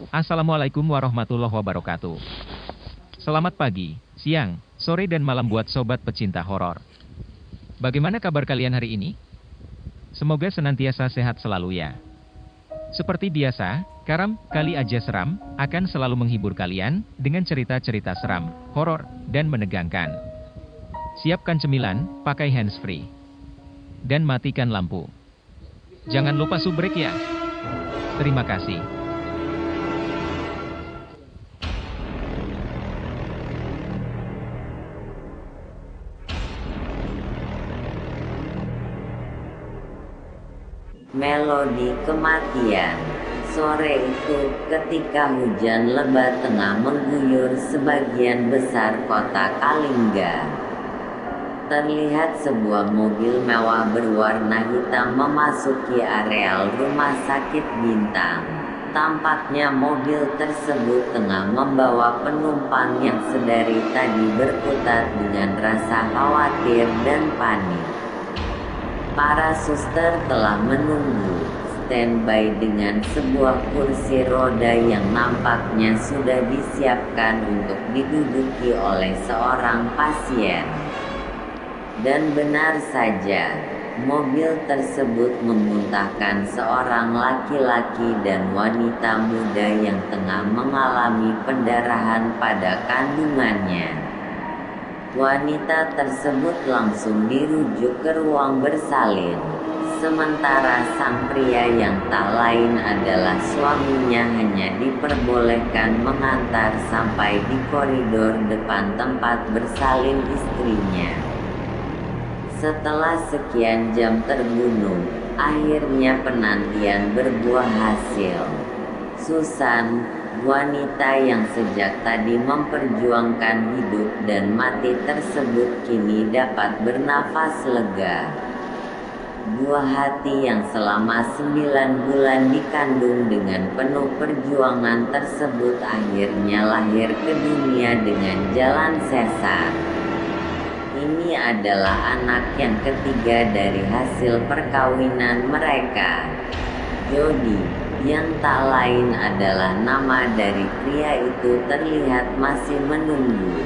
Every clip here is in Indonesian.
Assalamualaikum warahmatullahi wabarakatuh. Selamat pagi, siang, sore dan malam buat sobat pecinta horor. Bagaimana kabar kalian hari ini? Semoga senantiasa sehat selalu ya. Seperti biasa, Karam Kali Aja Seram akan selalu menghibur kalian dengan cerita-cerita seram, horor, dan menegangkan. Siapkan cemilan, pakai handsfree, dan matikan lampu. Jangan lupa subrek ya. Terima kasih. Melodi kematian. Sore itu, ketika hujan lebat tengah mengguyur sebagian besar kota Kalingga, terlihat sebuah mobil mewah berwarna hitam memasuki areal rumah sakit Bintang. Tampaknya mobil tersebut tengah membawa penumpang yang sedari tadi berkutat dengan rasa khawatir dan panik. Para suster telah menunggu, standby dengan sebuah kursi roda yang nampaknya sudah disiapkan untuk diduduki oleh seorang pasien. Dan benar saja, mobil tersebut memuntahkan seorang laki-laki dan wanita muda yang tengah mengalami pendarahan pada kandungannya. Wanita tersebut langsung dirujuk ke ruang bersalin, sementara sang pria yang tak lain adalah suaminya hanya diperbolehkan mengantar sampai di koridor depan tempat bersalin istrinya. Setelah sekian jam terbunuh, akhirnya penantian berbuah hasil. Susan, wanita yang sejak tadi memperjuangkan hidup dan mati tersebut kini dapat bernafas lega. Buah hati yang selama 9 bulan dikandung dengan penuh perjuangan tersebut akhirnya lahir ke dunia dengan jalan sesar. Ini adalah anak yang ketiga dari hasil perkawinan mereka. Jody, yang tak lain adalah nama dari pria itu, terlihat masih menunggu.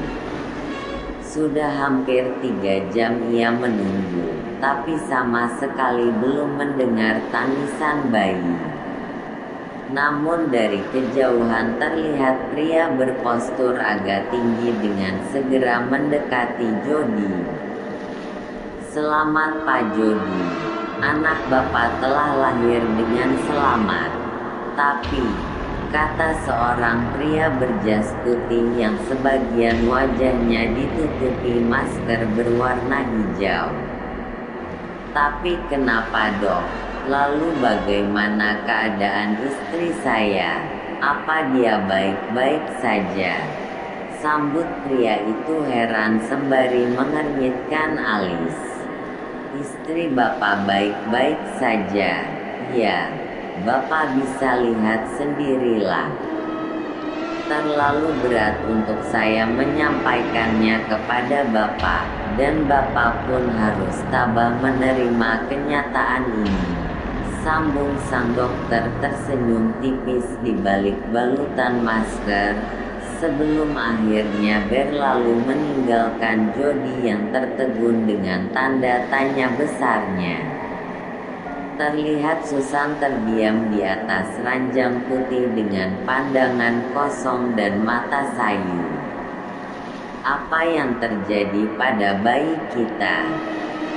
Sudah hampir 3 jam ia menunggu, tapi sama sekali belum mendengar tangisan bayi. Namun dari kejauhan terlihat pria berpostur agak tinggi dengan segera mendekati Jody. Selamat Pak Jody, anak Bapak telah lahir dengan selamat. Tapi, kata seorang pria berjas putih yang sebagian wajahnya ditutupi masker berwarna hijau. Tapi kenapa dok? Lalu bagaimana keadaan istri saya? Apa dia baik-baik saja? Sambut pria itu heran sembari mengernyitkan alis. Istri Bapak baik-baik saja, ya. Bapak bisa lihat sendirilah. Terlalu berat untuk saya menyampaikannya kepada Bapak, dan Bapak pun harus tabah menerima kenyataan ini. Sambung sang dokter tersenyum tipis di balik balutan masker, sebelum akhirnya berlalu meninggalkan Jody yang tertegun dengan tanda tanya besarnya. Terlihat Susan terdiam di atas ranjang putih dengan pandangan kosong dan mata sayu. Apa yang terjadi pada bayi kita?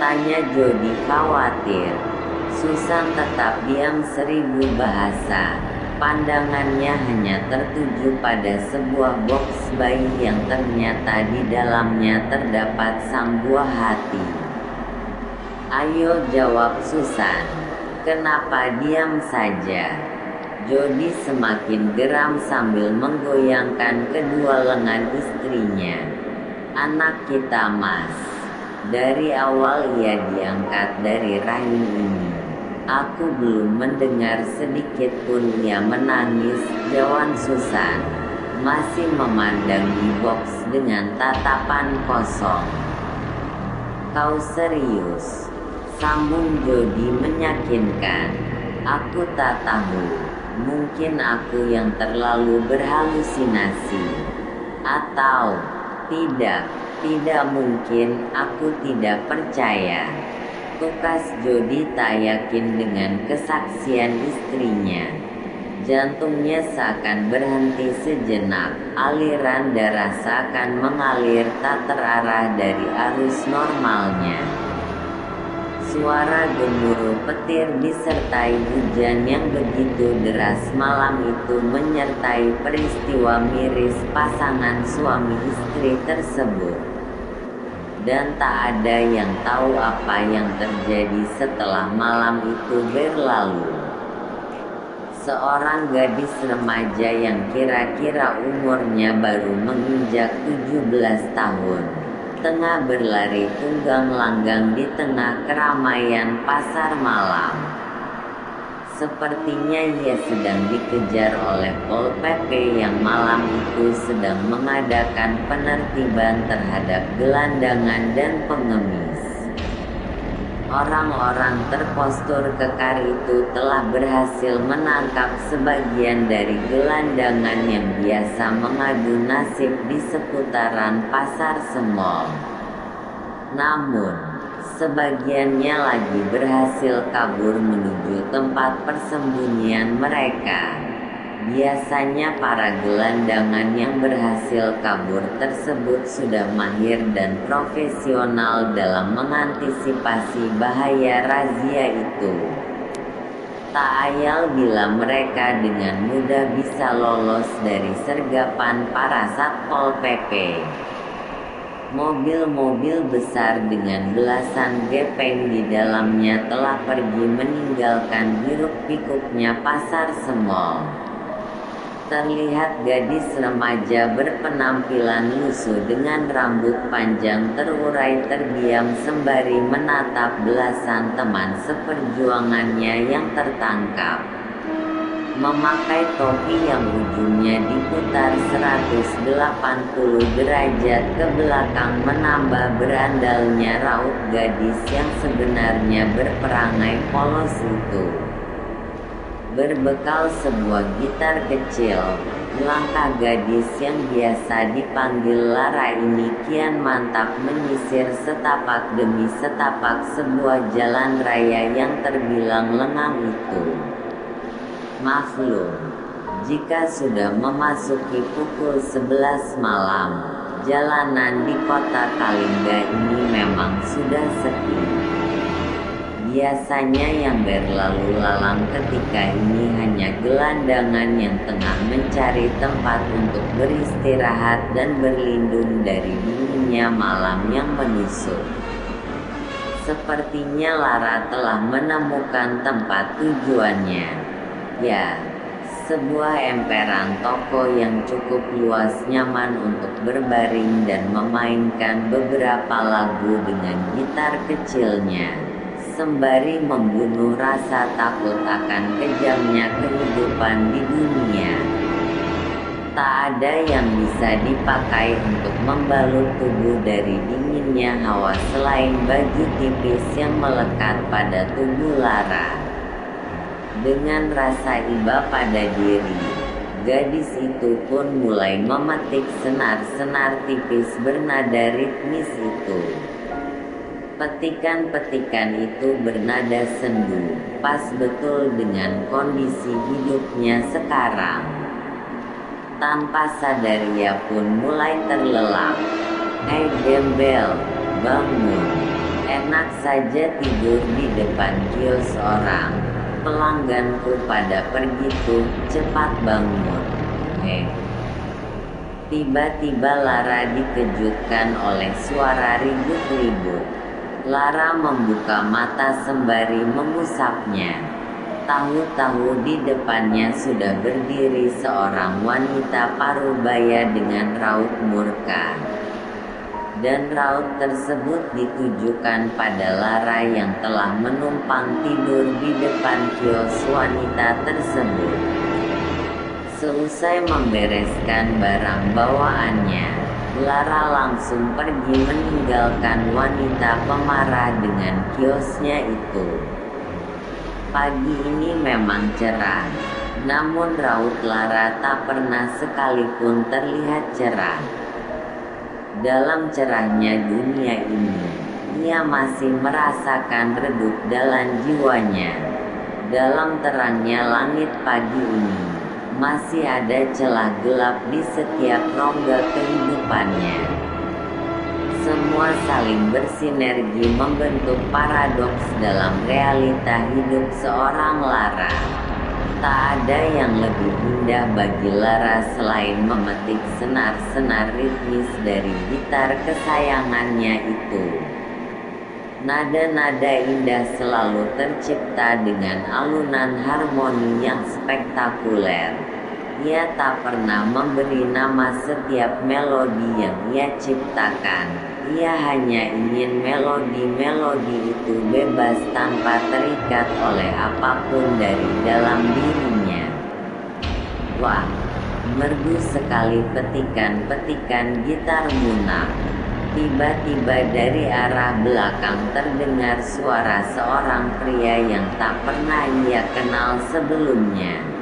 Tanya Jody khawatir. Susan tetap diam 1000 bahasa. Pandangannya hanya tertuju pada sebuah box bayi yang ternyata di dalamnya terdapat sang buah hati. Ayo jawab Susan. Kenapa diam saja? Jody semakin geram sambil menggoyangkan kedua lengan istrinya. Anak kita Mas. Dari awal ia diangkat dari rahim ini. Aku belum mendengar sedikit pun ia menangis, jawab Susan, masih memandangi box dengan tatapan kosong. Kau serius? Sambung Jody meyakinkan. Aku tak tahu. Mungkin aku yang terlalu berhalusinasi. Atau, tidak mungkin, aku tidak percaya. Tukas Jody tak yakin dengan kesaksian istrinya. Jantungnya seakan berhenti sejenak, aliran darah seakan mengalir tak terarah dari arus normalnya. Suara gemuruh petir disertai hujan yang begitu deras malam itu menyertai peristiwa miris pasangan suami istri tersebut. Dan tak ada yang tahu apa yang terjadi setelah malam itu berlalu. Seorang gadis remaja yang kira-kira umurnya baru menginjak 17 tahun. Tengah berlari tunggang langgang di tengah keramaian pasar malam. Sepertinya ia sedang dikejar oleh Pol PP yang malam itu sedang mengadakan penertiban terhadap gelandangan dan pengemis. Orang-orang terpostur kekar itu telah berhasil menangkap sebagian dari gelandangan yang biasa mengadu nasib di seputaran pasar Semol. Namun, sebagiannya lagi berhasil kabur menuju tempat persembunyian mereka. Biasanya para gelandangan yang berhasil kabur tersebut sudah mahir dan profesional dalam mengantisipasi bahaya razia itu. Tak ayal bila mereka dengan mudah bisa lolos dari sergapan para Satpol PP. Mobil-mobil besar dengan belasan gepeng di dalamnya telah pergi meninggalkan hiruk-pikuknya pasar Semol. Terlihat gadis remaja berpenampilan lusuh dengan rambut panjang terurai terdiam sembari menatap belasan teman seperjuangannya yang tertangkap. Memakai topi yang ujungnya diputar 180 derajat ke belakang menambah berandalnya raut gadis yang sebenarnya berperangai polos itu. Berbekal sebuah gitar kecil, langkah gadis yang biasa dipanggil Lara ini kian mantap menyisir setapak demi setapak sebuah jalan raya yang terbilang lengang itu. Maklum, jika sudah memasuki pukul 11 malam, jalanan di kota Kalingga ini memang sudah sepi. Biasanya yang berlalu lalang ketika ini hanya gelandangan yang tengah mencari tempat untuk beristirahat dan berlindung dari dinginnya malam yang menusuk. Sepertinya Lara telah menemukan tempat tujuannya. Ya, sebuah emperan toko yang cukup luas nyaman untuk berbaring dan memainkan beberapa lagu dengan gitar kecilnya. Sembari membunuh rasa takut akan kejamnya kehidupan di dunia. Tak ada yang bisa dipakai untuk membalut tubuh dari dinginnya hawa selain baju tipis yang melekat pada tubuh Lara. Dengan rasa iba pada diri, gadis itu pun mulai memetik senar-senar tipis bernada ritmis itu. Petikan-petikan itu bernada sendu, pas betul dengan kondisi hidupnya sekarang. Tanpa sadar ia pun mulai terlelap. "Hei gembel, bangun. Enak saja tidur di depan kios orang. Pelangganku pada pergi tuh, cepat bangun." Tiba-tiba Lara dikejutkan oleh suara ribut-ribut. Lara membuka mata sembari mengusapnya. Tahu-tahu di depannya sudah berdiri seorang wanita parubaya dengan raut murka. Dan raut tersebut ditujukan pada Lara yang telah menumpang tidur di depan kios wanita tersebut. Seusai membereskan barang bawaannya, Lara langsung pergi meninggalkan wanita pemarah dengan kiosnya itu. Pagi ini memang cerah. Namun raut Lara tak pernah sekalipun terlihat cerah. Dalam cerahnya dunia ini, ia masih merasakan redup dalam jiwanya. Dalam terangnya langit pagi ini, masih ada celah gelap di setiap rongga kehidupannya. Semua saling bersinergi membentuk paradoks dalam realita hidup seorang Lara. Tak ada yang lebih indah bagi Lara selain memetik senar-senar ritmis dari gitar kesayangannya itu. Nada-nada indah selalu tercipta dengan alunan harmoni yang spektakuler. Ia tak pernah memberi nama setiap melodi yang ia ciptakan. Ia hanya ingin melodi-melodi itu bebas tanpa terikat oleh apapun dari dalam dirinya. Wah, merdu sekali petikan-petikan gitar Munaf. Tiba-tiba dari arah belakang terdengar suara seorang pria yang tak pernah ia kenal sebelumnya.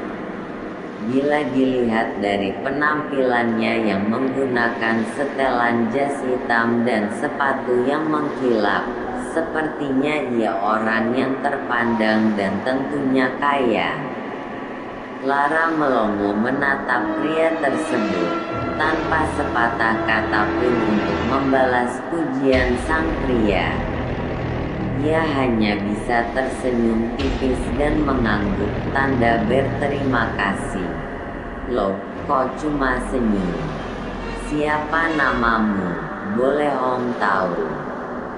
Bila dilihat dari penampilannya yang menggunakan setelan jas hitam dan sepatu yang mengkilap, sepertinya ia orang yang terpandang dan tentunya kaya. Lara melongo menatap pria tersebut, tanpa sepatah kata pun untuk membalas pujian sang pria. Ia hanya bisa tersenyum tipis dan mengangguk tanda berterima kasih. Loh, kok cuma senyum? Siapa namamu? Boleh Om tahu?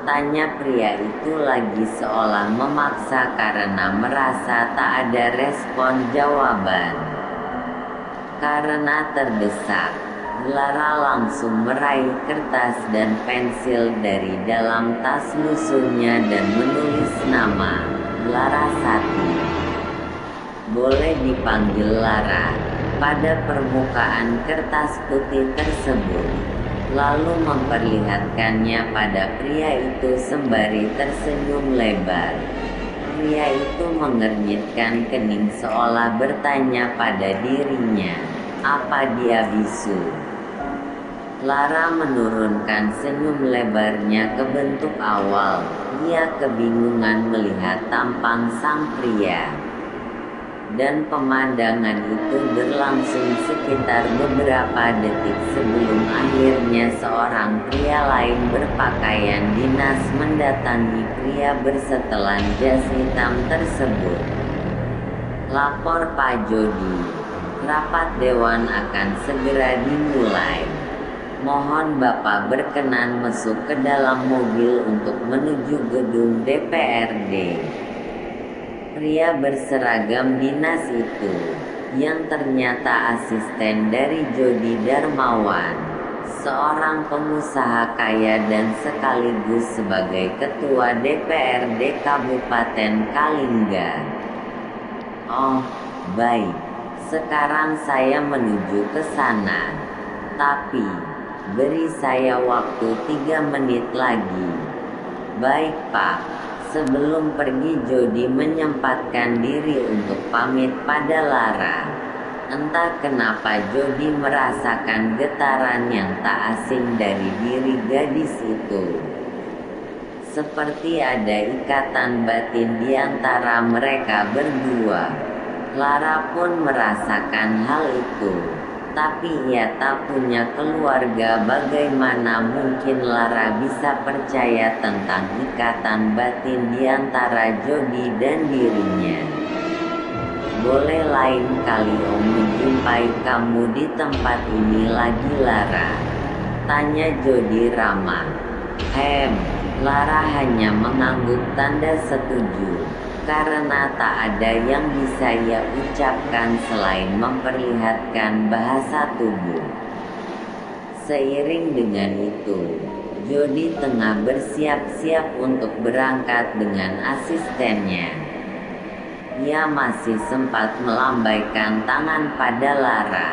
Tanya pria itu lagi seolah memaksa karena merasa tak ada respon jawaban. Karena terdesak, Lara langsung meraih kertas dan pensil dari dalam tas lusuhnya dan menulis nama, Larasati. Boleh dipanggil Lara, pada permukaan kertas putih tersebut, lalu memperlihatkannya pada pria itu sembari tersenyum lebar. Pria itu mengernyitkan kening seolah bertanya pada dirinya, apa dia bisu? Lara menurunkan senyum lebarnya ke bentuk awal. Ia kebingungan melihat tampang sang pria. Dan pemandangan itu berlangsung sekitar beberapa detik sebelum akhirnya seorang pria lain berpakaian dinas mendatangi pria bersetelan jas hitam tersebut. Lapor Pak Jody, rapat dewan akan segera dimulai. Mohon Bapak berkenan masuk ke dalam mobil untuk menuju gedung DPRD. Pria berseragam dinas itu, yang ternyata asisten dari Jody Darmawan, seorang pengusaha kaya dan sekaligus sebagai ketua DPRD Kabupaten Kalingga. Oh, baik. Sekarang saya menuju ke sana. Tapi beri saya waktu 3 menit lagi. Baik Pak. Sebelum pergi Jody menyempatkan diri untuk pamit pada Lara. Entah kenapa Jody merasakan getaran yang tak asing dari diri gadis itu. Seperti ada ikatan batin di antara mereka berdua. Lara pun merasakan hal itu. Tapi ia tak punya keluarga, bagaimana mungkin Lara bisa percaya tentang ikatan batin di antara Jody dan dirinya? Boleh lain kali Om menjumpai kamu di tempat ini lagi Lara? Tanya Jody ramah. Lara hanya mengangguk tanda setuju. Karena tak ada yang bisa ia ucapkan selain memperlihatkan bahasa tubuh. Seiring dengan itu, Jody tengah bersiap-siap untuk berangkat dengan asistennya. Ia masih sempat melambaikan tangan pada Lara.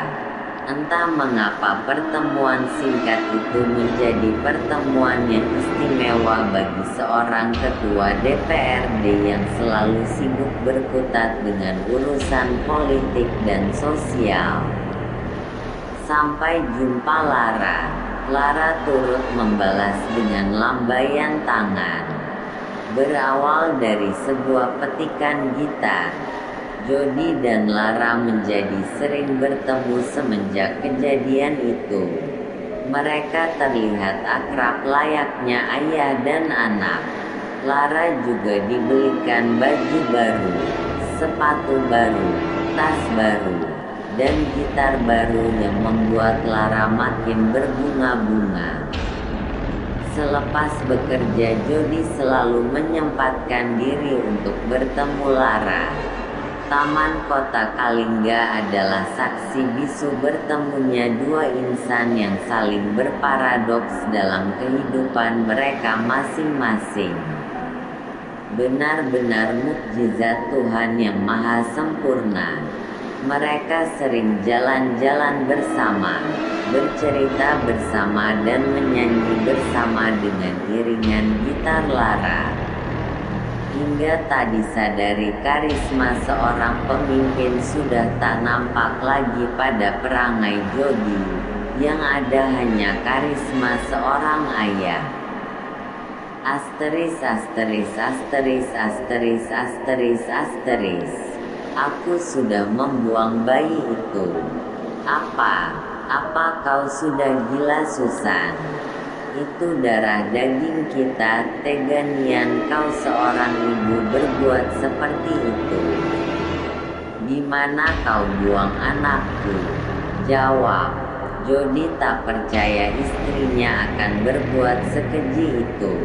Entah mengapa pertemuan singkat itu menjadi pertemuan yang istimewa bagi seorang ketua DPRD yang selalu sibuk berkutat dengan urusan politik dan sosial. Sampai jumpa Lara. Lara turut membalas dengan lambaian tangan. Berawal dari sebuah petikan gitar, Jody dan Lara menjadi sering bertemu semenjak kejadian itu. Mereka terlihat akrab layaknya ayah dan anak. Lara juga dibelikan baju baru, sepatu baru, tas baru, dan gitar baru yang membuat Lara makin berbunga-bunga. Selepas bekerja, Jody selalu menyempatkan diri untuk bertemu Lara. Taman Kota Kalingga adalah saksi bisu bertemunya dua insan yang saling berparadoks dalam kehidupan mereka masing-masing. Benar-benar mukjizat Tuhan yang Maha Sempurna. Mereka sering jalan-jalan bersama, bercerita bersama dan menyanyi bersama dengan iringan gitar Lara. Hingga tak disadari karisma seorang pemimpin sudah tak nampak lagi pada perangai Jody, yang ada hanya karisma seorang ayah. Asteris asteris asteris asteris asteris asteris. Aku sudah membuang bayi itu. Apa kau sudah gila, Susan? Itu darah daging kita. Tega nian kau seorang ibu berbuat seperti itu. Di mana kau buang anakku? Jawab. Jody tak percaya istrinya akan berbuat sekeji itu.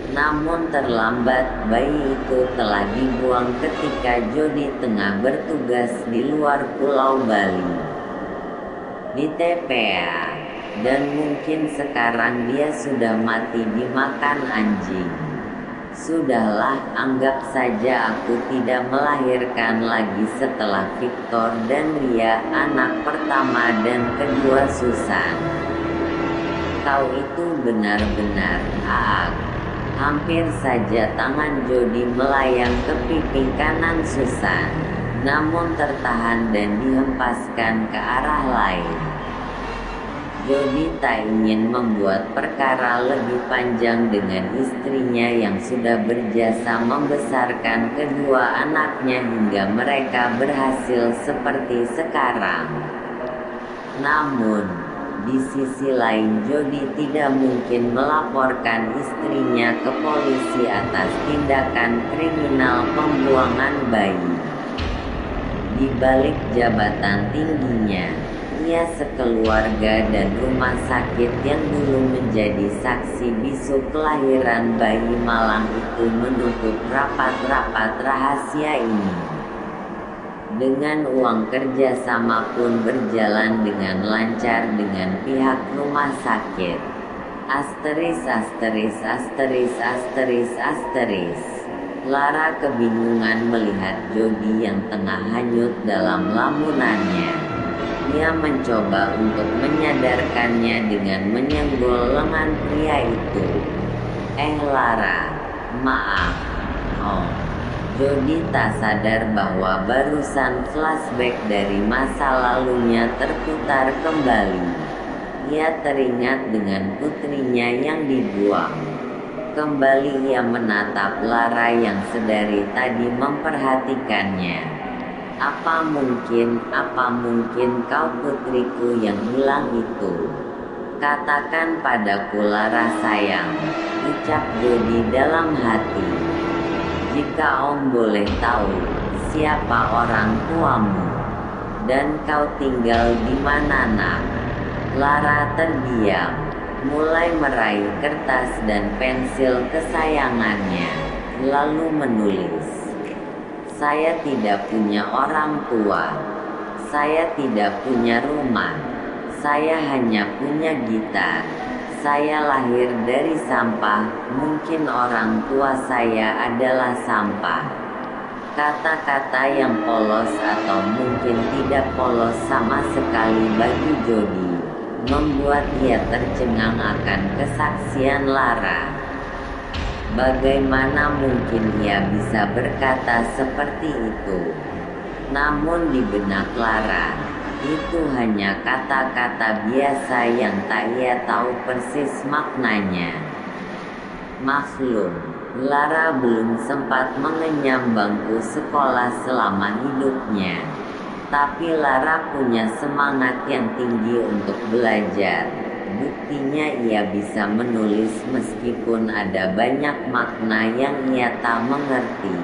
Namun terlambat, bayi itu telah dibuang ketika Jody tengah bertugas di luar Pulau Bali, di TPA. Dan mungkin sekarang dia sudah mati dimakan anjing. Sudahlah, anggap saja aku tidak melahirkan lagi setelah Victor dan Ria, anak pertama dan kedua Susan. Kau itu benar-benar aak. Hampir saja tangan Jody melayang ke pipi kanan Susan, namun tertahan dan dihempaskan ke arah lain. Jody tak ingin membuat perkara lebih panjang dengan istrinya yang sudah berjasa membesarkan kedua anaknya hingga mereka berhasil seperti sekarang. Namun, di sisi lain Jody tidak mungkin melaporkan istrinya ke polisi atas tindakan kriminal pembuangan bayi. Di balik jabatan tingginya, ia sekeluarga dan rumah sakit yang dulu menjadi saksi bisu kelahiran bayi malang itu menutup rapat-rapat rahasia ini. Dengan uang kerjasama pun berjalan dengan lancar dengan pihak rumah sakit. Asteris asteris asteris asteris asteris. Lara kebingungan melihat Jody yang tengah hanyut dalam lamunannya. Ia mencoba untuk menyadarkannya dengan menyenggol lengan pria itu. Lara, maaf. Oh, Jody tak sadar bahwa barusan flashback dari masa lalunya terputar kembali. Ia teringat dengan putrinya yang dibuang. Kembali ia menatap Lara yang sedari tadi memperhatikannya. Apa mungkin kau putriku yang hilang itu? Katakan padaku Lara sayang, ucap Jody dalam hati. Jika Om boleh tahu, siapa orang tuamu? Dan kau tinggal di mana, nak? Lara terdiam, mulai meraih kertas dan pensil kesayangannya, lalu menulis. Saya tidak punya orang tua. Saya tidak punya rumah. Saya hanya punya gitar. Saya lahir dari sampah. Mungkin orang tua saya adalah sampah. Kata-kata yang polos atau mungkin tidak polos sama sekali bagi Jody, membuat ia tercengang akan kesaksian Lara. Bagaimana mungkin ia bisa berkata seperti itu? Namun di benak Lara, itu hanya kata-kata biasa yang tak ia tahu persis maknanya. Maklum, Lara belum sempat mengenyam bangku sekolah selama hidupnya. Tapi Lara punya semangat yang tinggi untuk belajar. Buktinya ia bisa menulis meskipun ada banyak makna yang ia tak mengerti.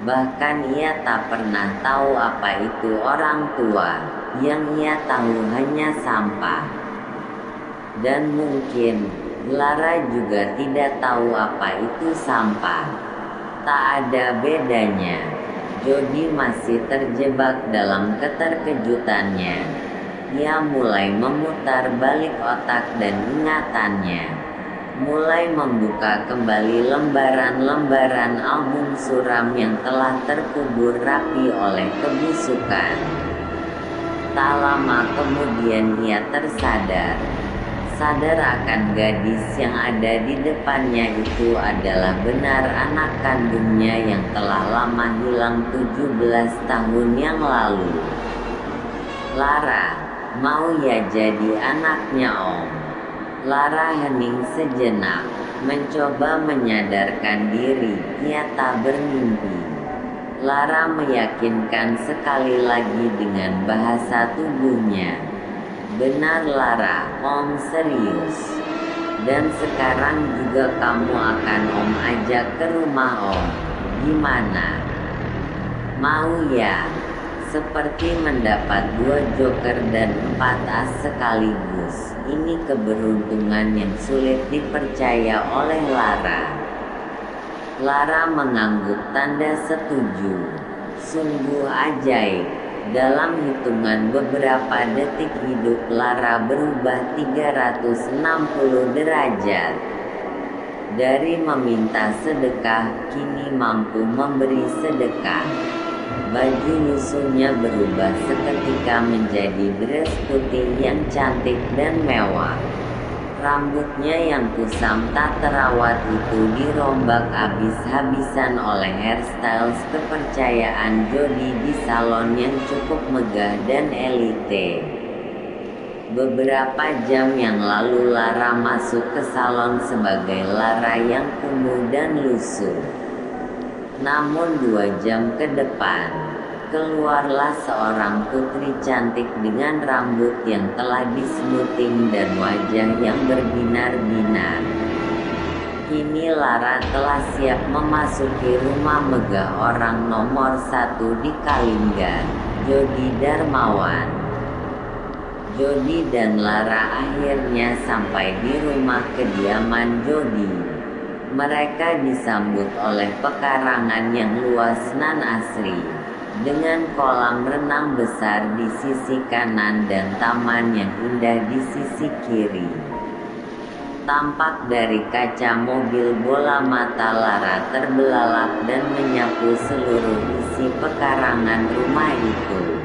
Bahkan ia tak pernah tahu apa itu orang tua. Yang ia tahu hanya sampah. Dan mungkin Lara juga tidak tahu apa itu sampah. Tak ada bedanya. Jody masih terjebak dalam keterkejutannya. Ia mulai memutar balik otak dan ingatannya. Mulai membuka kembali lembaran-lembaran album suram yang telah terkubur rapi oleh kebusukan. Tak lama kemudian ia tersadar. Sadar akan gadis yang ada di depannya itu adalah benar anak kandungnya yang telah lama hilang 17 tahun yang lalu. Lara, mau ya jadi anaknya Om? Lara hening sejenak, mencoba menyadarkan diri, ia tak bermimpi. Lara meyakinkan sekali lagi dengan bahasa tubuhnya. Benar Lara, Om serius. Dan sekarang juga kamu akan Om ajak ke rumah Om. Gimana? Mau ya? Seperti mendapat 2 joker dan 4 as sekaligus. Ini keberuntungan yang sulit dipercaya oleh Lara. Lara mengangguk tanda setuju. Sungguh ajaib. Dalam hitungan beberapa detik hidup Lara berubah 360 derajat. Dari meminta sedekah, kini mampu memberi sedekah. Baju lusuhnya berubah seketika menjadi dress putih yang cantik dan mewah. Rambutnya yang kusam tak terawat itu dirombak habis-habisan oleh hairstyles kepercayaan Jody di salon yang cukup megah dan elite. Beberapa jam yang lalu Lara masuk ke salon sebagai Lara yang kumuh dan lusuh. Namun 2 jam ke depan, keluarlah seorang putri cantik dengan rambut yang telah dismoothing dan wajah yang berbinar-binar. Kini Lara telah siap memasuki rumah megah orang nomor 1 di Kalingga, Jody Darmawan. Jody dan Lara akhirnya sampai di rumah kediaman Jody. Mereka disambut oleh pekarangan yang luas nan asri, dengan kolam renang besar di sisi kanan dan taman yang indah di sisi kiri. Tampak dari kaca mobil bola mata Lara terbelalak dan menyapu seluruh isi pekarangan rumah itu.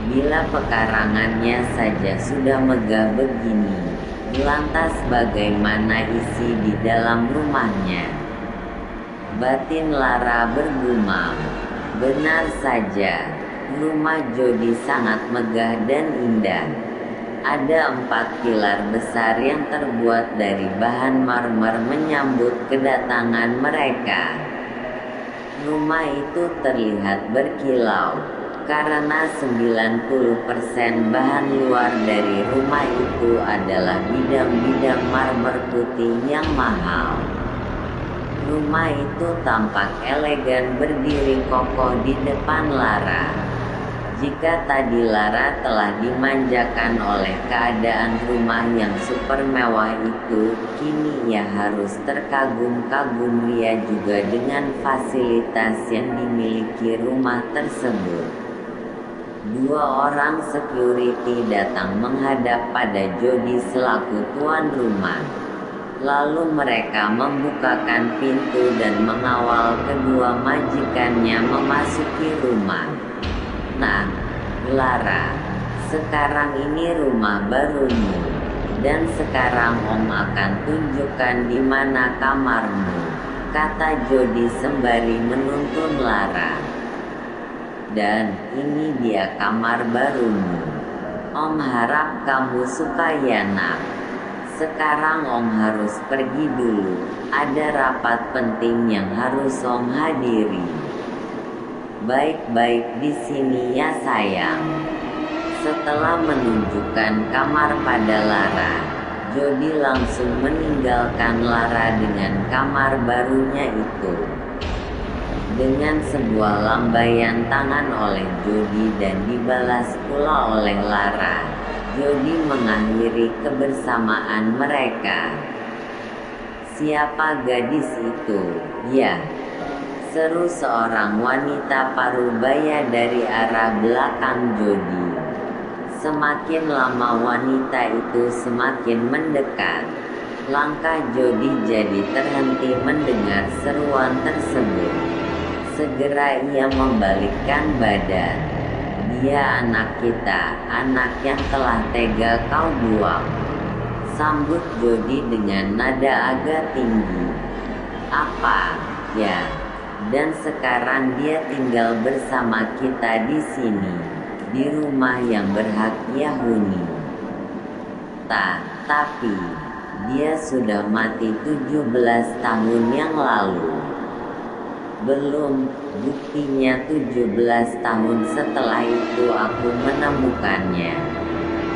Bila pekarangannya saja sudah megah begini, lantas bagaimana isi di dalam rumahnya? Batin Lara bergumam. Benar saja, rumah Jody sangat megah dan indah. Ada 4 pilar besar yang terbuat dari bahan marmer menyambut kedatangan mereka. Rumah itu terlihat berkilau, karena 90% bahan luar dari rumah itu adalah bidang-bidang marmer putih yang mahal. Rumah itu tampak elegan berdiri kokoh di depan Lara. Jika tadi Lara telah dimanjakan oleh keadaan rumah yang super mewah itu, kini ia harus terkagum-kagum ria juga dengan fasilitas yang dimiliki rumah tersebut. 2 orang security datang menghadap pada Jody selaku tuan rumah. Lalu mereka membukakan pintu dan mengawal kedua majikannya memasuki rumah. Nah, Lara, sekarang ini rumah barumu, dan sekarang Om akan tunjukkan di mana kamarmu, kata Jody sembari menuntun Lara. Dan ini dia kamar barumu. Om harap kamu suka ya nak. Sekarang Om harus pergi dulu, ada rapat penting yang harus Om hadiri. Baik-baik di sini ya sayang. Setelah menunjukkan kamar pada Lara, Jody langsung meninggalkan Lara dengan kamar barunya itu. Dengan sebuah lambaian tangan oleh Jody dan dibalas pula oleh Lara, Jody mengakhiri kebersamaan mereka. Siapa gadis itu? Ya, seru seorang wanita parubaya dari arah belakang Jody. Semakin lama wanita itu semakin mendekat. Langkah Jody jadi terhenti mendengar seruan tersebut. Segera ia membalikkan badan. Dia anak kita, anak yang telah tega kau buang, sambut Jody dengan nada agak tinggi. Apa? Ya, dan sekarang dia tinggal bersama kita di sini, di rumah yang berhak ia huni. Tapi dia sudah mati 17 tahun yang lalu. Belum, buktinya 17 tahun setelah itu aku menemukannya.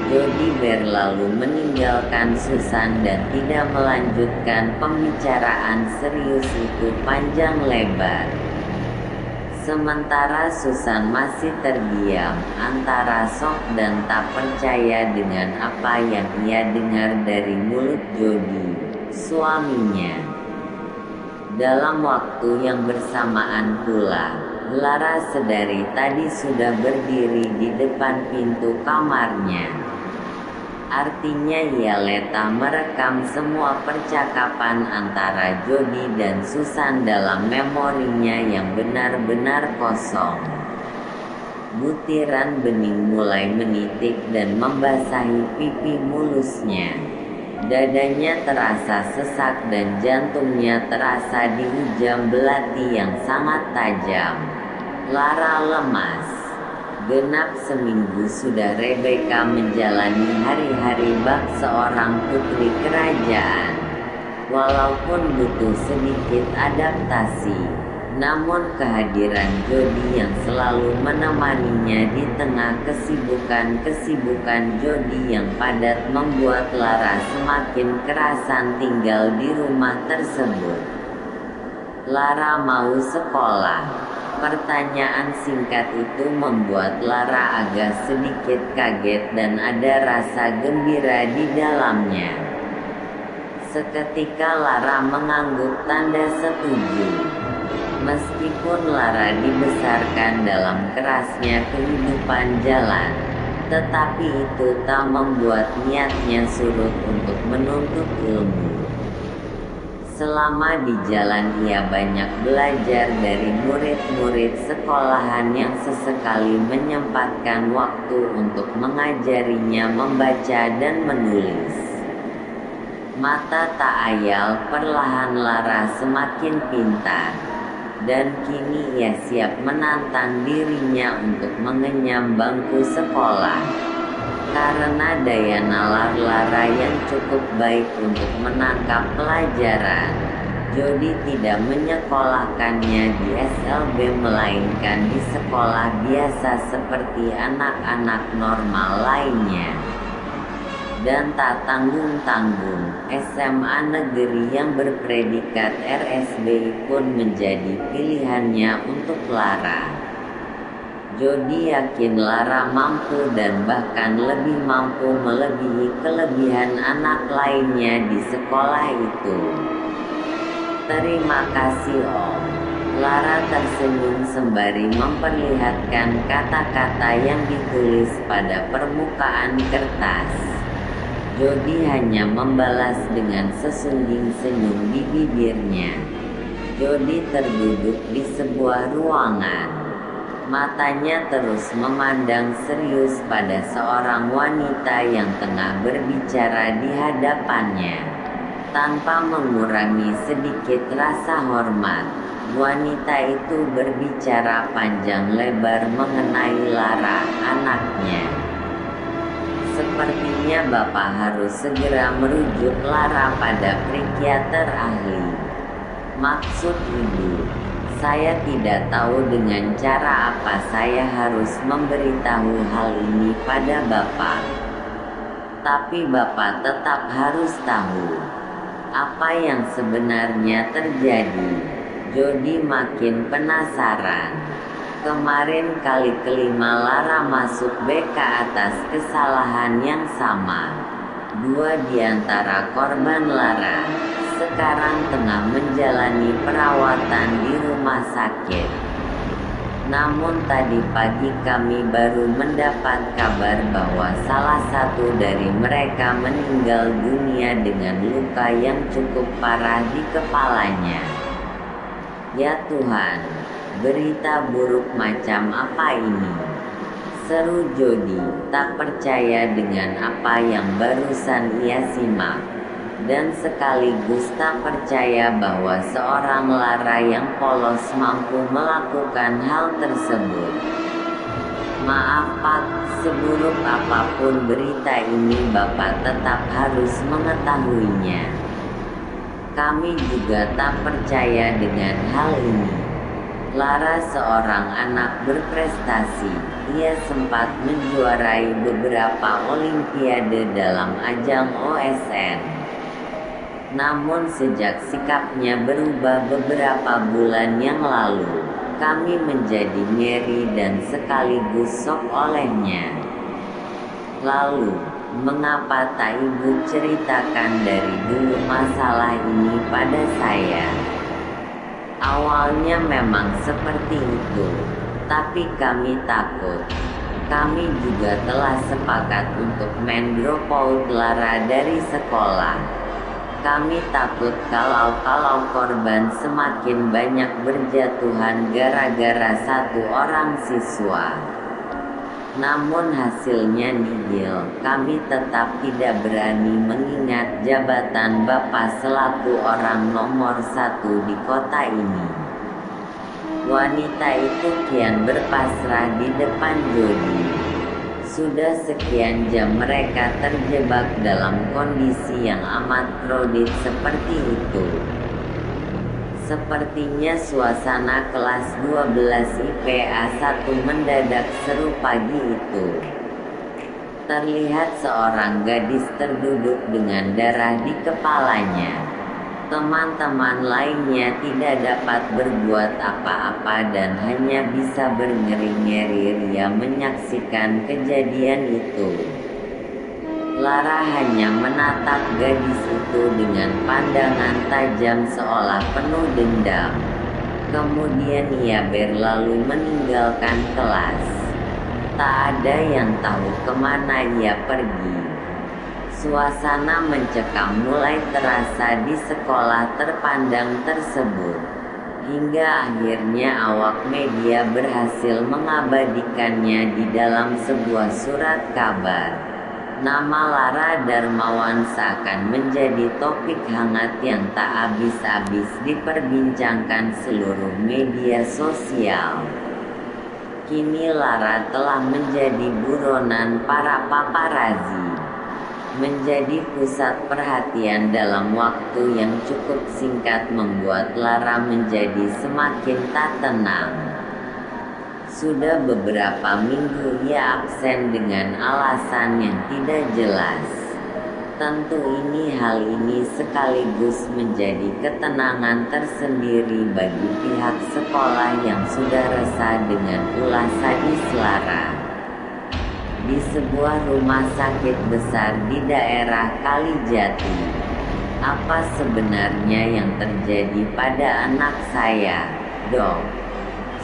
Jody berlalu meninggalkan Susan dan tidak melanjutkan pembicaraan serius itu panjang lebar. Sementara Susan masih terdiam, antara shock dan tak percaya dengan apa yang ia dengar dari mulut Jody, suaminya. Dalam waktu yang bersamaan pula, Lara sedari tadi sudah berdiri di depan pintu kamarnya. Artinya ia letah merekam semua percakapan antara Jody dan Susan dalam memorinya yang benar-benar kosong. Butiran bening mulai menitik dan membasahi pipi mulusnya. Dadanya terasa sesak dan jantungnya terasa dihujam belati yang sangat tajam. Lara lemas. Genap seminggu sudah Rebecca menjalani hari-hari bak seorang putri kerajaan. Walaupun butuh sedikit adaptasi, namun kehadiran Jody yang selalu menemaninya di tengah kesibukan Jody yang padat membuat Lara semakin kerasan tinggal di rumah tersebut. Lara mau sekolah. Pertanyaan singkat itu membuat Lara agak sedikit kaget dan ada rasa gembira di dalamnya. Seketika Lara mengangguk tanda setuju. Meskipun Lara dibesarkan dalam kerasnya kehidupan jalan, tetapi itu tak membuat niatnya surut untuk menuntut ilmu. Selama di jalan ia banyak belajar dari murid-murid sekolahan yang sesekali menyempatkan waktu untuk mengajarinya membaca dan menulis. Mata tak ayal perlahan Lara semakin pintar. Dan kini ia siap menantang dirinya untuk mengenyam bangku sekolah. Karena daya nalar Lara yang cukup baik untuk menangkap pelajaran, Jody tidak menyekolahkannya di SLB melainkan di sekolah biasa seperti anak-anak normal lainnya. Dan tak tanggung-tanggung, SMA negeri yang berpredikat RSBI pun menjadi pilihannya untuk Lara. Jody yakin Lara mampu dan bahkan lebih mampu melebihi kelebihan anak lainnya di sekolah itu. Terima kasih Om. Lara tersenyum sembari memperlihatkan kata-kata yang ditulis pada permukaan kertas. Jody hanya membalas dengan sesungging senyum di bibirnya. Jody terduduk di sebuah ruangan. Matanya terus memandang serius pada seorang wanita yang tengah berbicara di hadapannya. Tanpa mengurangi sedikit rasa hormat, wanita itu berbicara panjang lebar mengenai Lara, anaknya. Sepertinya Bapak harus segera merujuk Lara pada psikiater ahli. Maksud Ibu, saya tidak tahu dengan cara apa saya harus memberitahu hal ini pada Bapak. Tapi Bapak tetap harus tahu apa yang sebenarnya terjadi. Jody makin penasaran. Kemarin kali kelima Lara masuk BK atas kesalahan yang sama. 2 di antara korban Lara sekarang tengah menjalani perawatan di rumah sakit. Namun tadi pagi kami baru mendapat kabar bahwa salah satu dari mereka meninggal dunia dengan luka yang cukup parah di kepalanya. Ya Tuhan, berita buruk macam apa ini? Seru Jody, tak percaya dengan apa yang barusan ia simak. Dan sekaligus tak percaya bahwa seorang Lara yang polos mampu melakukan hal tersebut. Maaf Pak, seburuk apapun berita ini Bapak tetap harus mengetahuinya. Kami juga tak percaya dengan hal ini. Lara seorang anak berprestasi. Ia sempat menjuarai beberapa olimpiade dalam ajang OSN. Namun sejak sikapnya berubah beberapa bulan yang lalu, kami menjadi ngeri dan sekaligus shock olehnya. Lalu, mengapa tak Ibu ceritakan dari dulu masalah ini pada saya? Awalnya memang seperti itu, tapi kami takut. Kami juga telah sepakat untuk mendrop out Lara dari sekolah. Kami takut kalau korban semakin banyak berjatuhan gara-gara satu orang siswa. Namun hasilnya nihil. Kami tetap tidak berani mengingat jabatan Bapak selaku orang nomor 1 di kota ini. Wanita itu kian berpasrah di depan Jody. Sudah sekian jam mereka terjebak dalam kondisi yang amat krodit seperti itu. Sepertinya suasana kelas 12 IPA 1 mendadak seru pagi itu. Terlihat seorang gadis terduduk dengan darah di kepalanya. Teman-teman lainnya tidak dapat berbuat apa-apa dan hanya bisa berngeri-ngeri ria menyaksikan kejadian itu. Lara hanya menatap gadis itu dengan pandangan tajam seolah penuh dendam. Kemudian ia berlalu meninggalkan kelas. Tak ada yang tahu kemana ia pergi. Suasana mencekam mulai terasa di sekolah terpandang tersebut. Hingga akhirnya awak media berhasil mengabadikannya di dalam sebuah surat kabar. Nama Lara Darmawan seakan menjadi topik hangat yang tak habis-habis diperbincangkan seluruh media sosial. Kini Lara telah menjadi buronan para paparazi. Menjadi pusat perhatian dalam waktu yang cukup singkat membuat Lara menjadi semakin tak tenang. Sudah beberapa minggu ia absen dengan alasan yang tidak jelas. Tentu hal ini sekaligus menjadi ketenangan tersendiri bagi pihak sekolah yang sudah resah dengan ulah sadis Lara. Di sebuah rumah sakit besar di daerah Kalijati. Apa sebenarnya yang terjadi pada anak saya, Dok?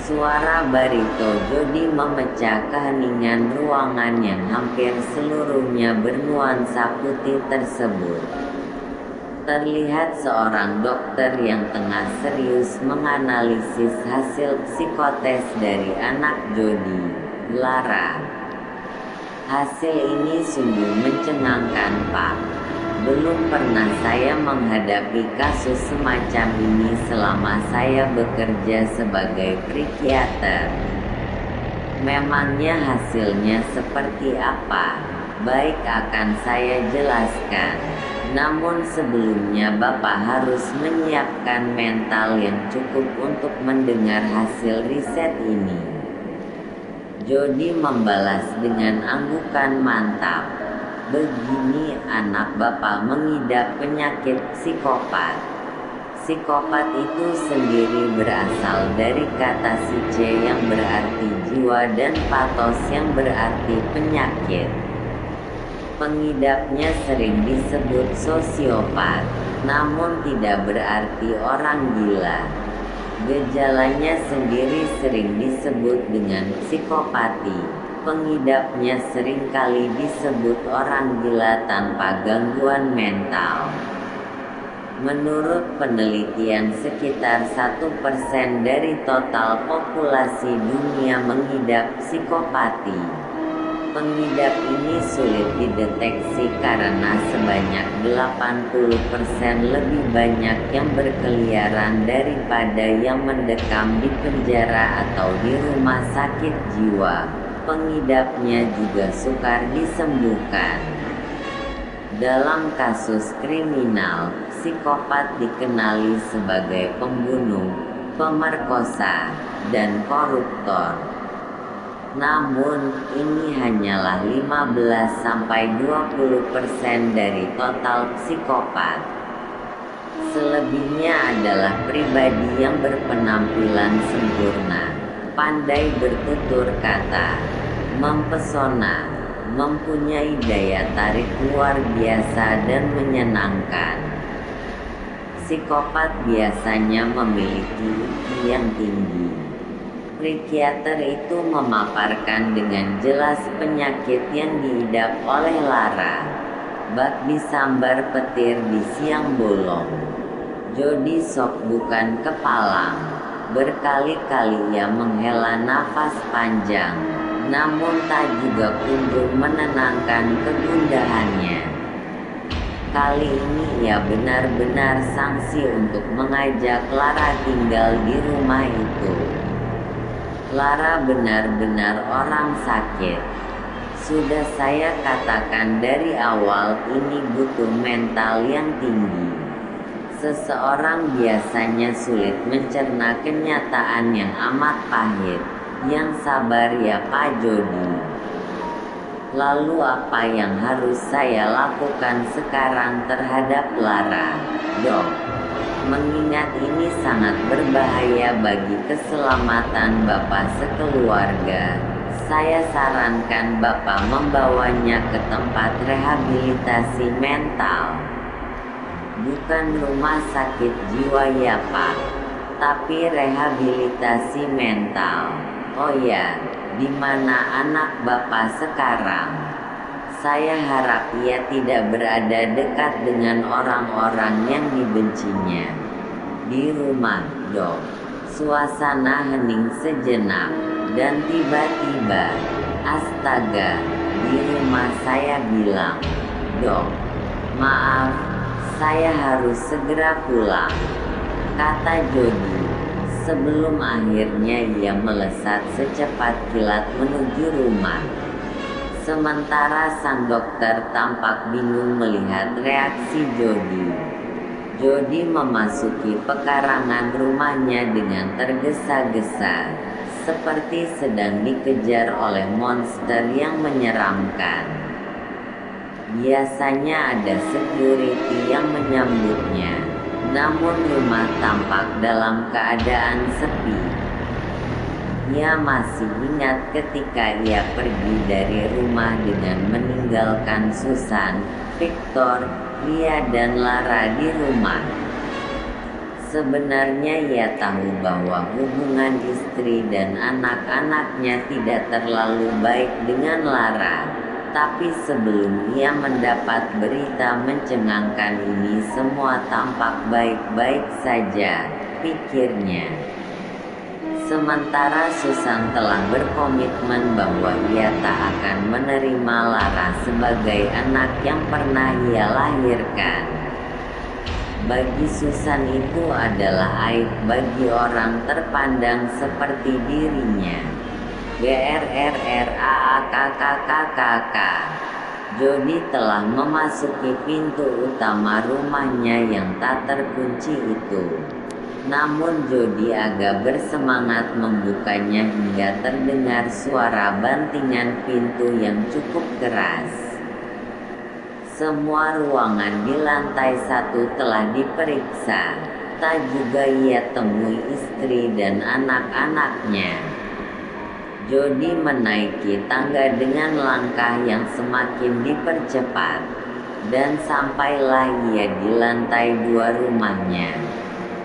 Suara barito Jody memecah keheningan ruangan yang hampir seluruhnya bernuansa putih tersebut. Terlihat seorang dokter yang tengah serius menganalisis hasil psikotes dari anak Jody, Lara. Hasil ini sungguh mencengangkan, Pak. Belum pernah saya menghadapi kasus semacam ini selama saya bekerja sebagai psikiater. Memangnya hasilnya seperti apa? Baik, akan saya jelaskan. Namun sebelumnya Bapak harus menyiapkan mental yang cukup untuk mendengar hasil riset ini. Jody membalas dengan anggukan mantap. Begini, anak Bapak mengidap penyakit psikopat. Psikopat itu sendiri berasal dari kata psiche yang berarti jiwa dan pathos yang berarti penyakit. Pengidapnya sering disebut sosiopat, namun tidak berarti orang gila. Gejalanya sendiri sering disebut dengan psikopati. Pengidapnya seringkali disebut orang gila tanpa gangguan mental. Menurut penelitian, sekitar 1% dari total populasi dunia mengidap psikopati. Pengidap ini sulit dideteksi karena sebanyak 80% lebih banyak yang berkeliaran daripada yang mendekam di penjara atau di rumah sakit jiwa. Pengidapnya juga sukar disembuhkan. Dalam kasus kriminal, psikopat dikenali sebagai pembunuh, pemerkosa, dan koruptor. Namun, ini hanyalah 15-20% dari total psikopat. Selebihnya adalah pribadi yang berpenampilan sempurna, pandai bertutur kata, mempesona, mempunyai daya tarik luar biasa dan menyenangkan. Psikopat biasanya memiliki IQ yang tinggi. Psikiater itu memaparkan dengan jelas penyakit yang diidap oleh Lara. Bak disambar petir di siang bolong. Jody sok bukan kepalang. Berkali-kali ia menghela nafas panjang, namun tak juga kunjung menenangkan kegundahannya. Kali ini ia benar-benar sangsi untuk mengajak Lara tinggal di rumah itu. Lara benar-benar orang sakit. Sudah saya katakan dari awal, ini butuh mental yang tinggi. Seseorang biasanya sulit mencerna kenyataan yang amat pahit. Yang sabar ya Pak Jody. Lalu apa yang harus saya lakukan sekarang terhadap Lara, Dok? Mengingat ini sangat berbahaya bagi keselamatan Bapak sekeluarga, saya sarankan Bapak membawanya ke tempat rehabilitasi mental. Bukan rumah sakit jiwa ya Pak, tapi rehabilitasi mental. Oh ya, di mana anak Bapak sekarang? Saya harap ia tidak berada dekat dengan orang-orang yang dibencinya. Di rumah, Dok. Suasana hening sejenak, dan tiba-tiba, astaga, di rumah saya bilang, Dok, maaf, saya harus segera pulang, kata Jody. Sebelum akhirnya ia melesat secepat kilat menuju rumah. Sementara sang dokter tampak bingung melihat reaksi Jody. Jody memasuki pekarangan rumahnya dengan tergesa-gesa, seperti sedang dikejar oleh monster yang menyeramkan. Biasanya ada security yang menyambutnya, namun rumah tampak dalam keadaan sepi. Ia masih ingat ketika ia pergi dari rumah dengan meninggalkan Susan, Victor, Lia dan Lara di rumah. Sebenarnya ia tahu bahwa hubungan istri dan anak-anaknya tidak terlalu baik dengan Lara. Tapi sebelum ia mendapat berita mencengangkan ini, semua tampak baik-baik saja, pikirnya. Sementara Susan telah berkomitmen bahwa ia tak akan menerima Lara sebagai anak yang pernah ia lahirkan. Bagi Susan itu adalah aib bagi orang terpandang seperti dirinya. GRRRAAKKKKK. Jody telah memasuki pintu utama rumahnya yang tak terkunci itu. Namun Jody agak bersemangat membukanya hingga terdengar suara bantingan pintu yang cukup keras. Semua ruangan di lantai 1 telah diperiksa. Tak juga ia temui istri dan anak-anaknya. Jody menaiki tangga dengan langkah yang semakin dipercepat, dan sampailah ia di lantai 2 rumahnya.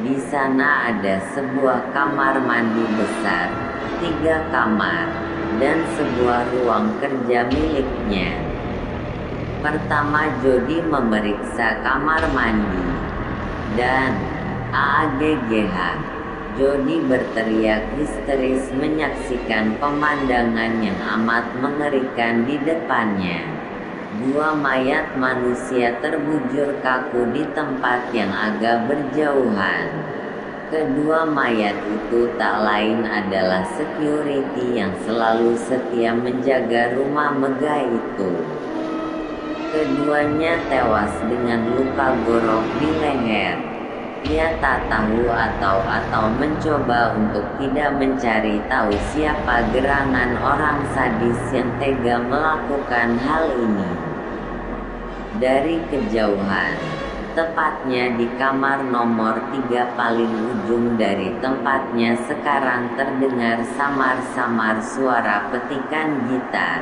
Di sana ada sebuah kamar mandi besar, 3 kamar, dan sebuah ruang kerja miliknya. Pertama Jody memeriksa kamar mandi, dan AAGGH. Jody berteriak histeris menyaksikan pemandangan yang amat mengerikan di depannya. 2 mayat manusia terbujur kaku di tempat yang agak berjauhan. Kedua mayat itu tak lain adalah security yang selalu setia menjaga rumah megah itu. Keduanya tewas dengan luka gorok di leher. Ia tak tahu atau mencoba untuk tidak mencari tahu siapa gerangan orang sadis yang tega melakukan hal ini. Dari kejauhan, tepatnya di kamar nomor 3 paling ujung dari tempatnya sekarang terdengar samar-samar suara petikan gitar.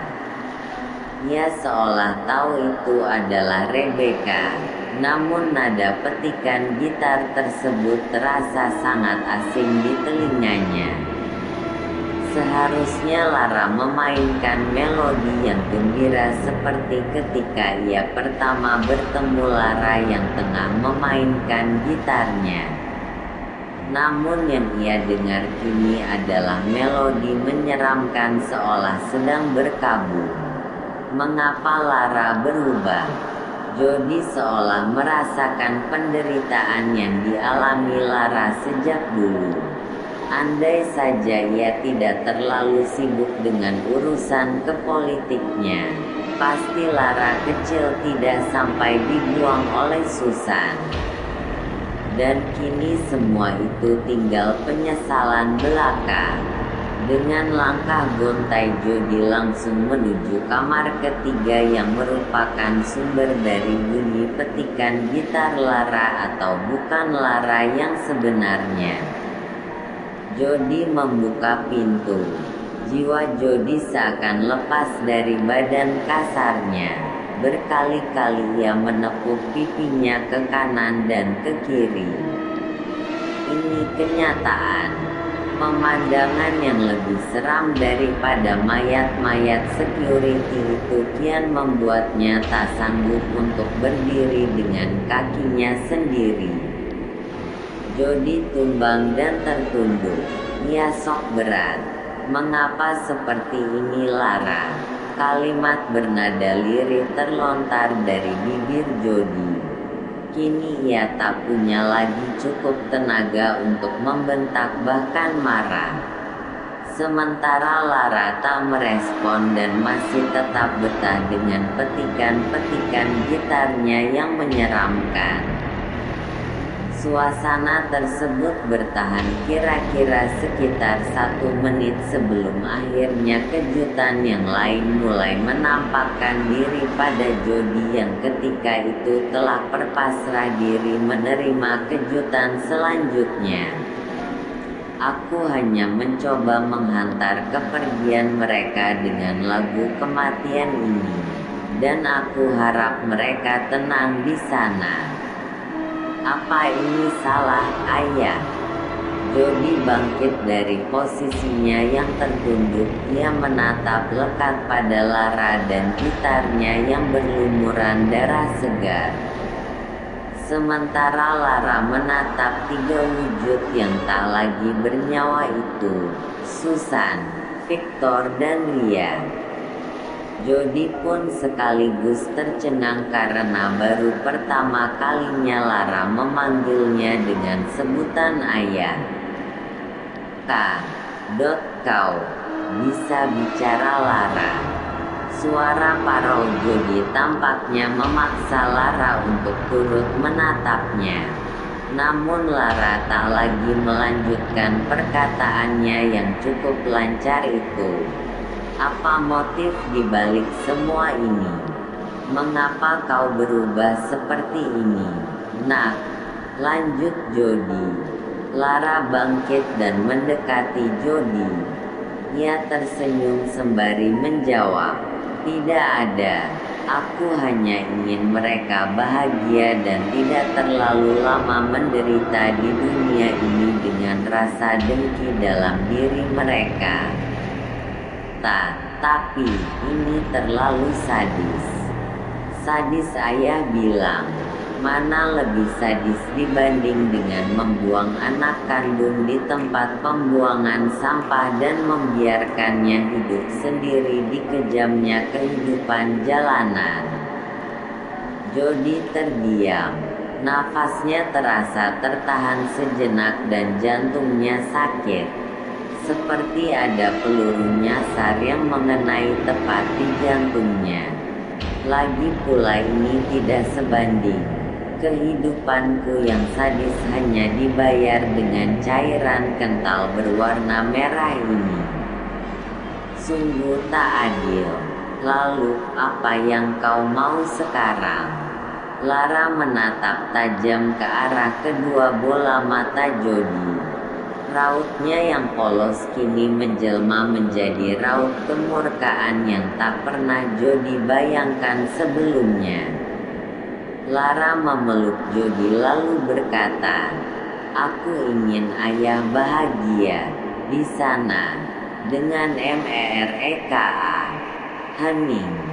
Ia seolah tahu itu adalah Rebecca. Namun nada petikan gitar tersebut terasa sangat asing di telinganya. Seharusnya Lara memainkan melodi yang gembira seperti ketika ia pertama bertemu Lara yang tengah memainkan gitarnya. Namun yang ia dengar kini adalah melodi menyeramkan seolah sedang berkabung. Mengapa Lara berubah? Jody seolah merasakan penderitaan yang dialami Lara sejak dulu. Andai saja ia tidak terlalu sibuk dengan urusan kepolitiknya, pasti Lara kecil tidak sampai dibuang oleh Susan. Dan kini semua itu tinggal penyesalan belaka. Dengan langkah gontai Jody langsung menuju kamar ketiga yang merupakan sumber dari bunyi petikan gitar Lara atau bukan Lara yang sebenarnya. Jody membuka pintu. Jiwa Jody seakan lepas dari badan kasarnya. Berkali-kali ia menepuk pipinya ke kanan dan ke kiri. Ini kenyataan. Pemandangan yang lebih seram daripada mayat-mayat security itu kian membuatnya tak sanggup untuk berdiri dengan kakinya sendiri. Jody tumbang dan tertunduk. Ia sok berat. Mengapa seperti ini Lara? Kalimat bernada lirih terlontar dari bibir Jody. Kini ia tak punya lagi cukup tenaga untuk membentak bahkan marah. Sementara Lara tak merespon dan masih tetap betah dengan petikan-petikan gitarnya yang menyeramkan. Suasana tersebut bertahan kira-kira sekitar 1 menit sebelum akhirnya kejutan yang lain mulai menampakkan diri pada Jody yang ketika itu telah berpasrah diri menerima kejutan selanjutnya. Aku hanya mencoba menghantar kepergian mereka dengan lagu kematian ini, dan aku harap mereka tenang di sana. Apa ini salah, Ayah? Jody bangkit dari posisinya yang tertunduk. Ia menatap lekat pada Lara dan gitarnya yang berlumuran darah segar. Sementara Lara menatap tiga wujud yang tak lagi bernyawa itu, Susan, Victor dan Lia. Jody pun sekaligus tercengang karena baru pertama kalinya Lara memanggilnya dengan sebutan ayah. Kau bisa bicara, Lara. Suara parau Jody tampaknya memaksa Lara untuk turut menatapnya. Namun Lara tak lagi melanjutkan perkataannya yang cukup lancar itu. Apa motif dibalik semua ini? Mengapa kau berubah seperti ini, Nak? Lanjut Jody. Lara bangkit dan mendekati Jody. Ia tersenyum sembari menjawab, "Tidak ada. Aku hanya ingin mereka bahagia dan tidak terlalu lama menderita di dunia ini dengan rasa dengki dalam diri mereka." Tapi ini terlalu sadis. Sadis, ayah bilang. Mana lebih sadis dibanding dengan membuang anak kandung di tempat pembuangan sampah dan membiarkannya hidup sendiri di kejamnya kehidupan jalanan. Jody terdiam. Nafasnya terasa tertahan sejenak dan jantungnya sakit. Seperti ada peluru nyasar yang mengenai tepat di jantungnya. Lagi pula ini tidak sebanding. Kehidupanku yang sadis hanya dibayar dengan cairan kental berwarna merah ini. Sungguh tak adil. Lalu, apa yang kau mau sekarang? Lara menatap tajam ke arah kedua bola mata Jody. Rautnya yang polos kini menjelma menjadi raut kemurkaan yang tak pernah Jody bayangkan sebelumnya. Lara memeluk Jody lalu berkata, "Aku ingin ayah bahagia di sana dengan MEREKA." Hening.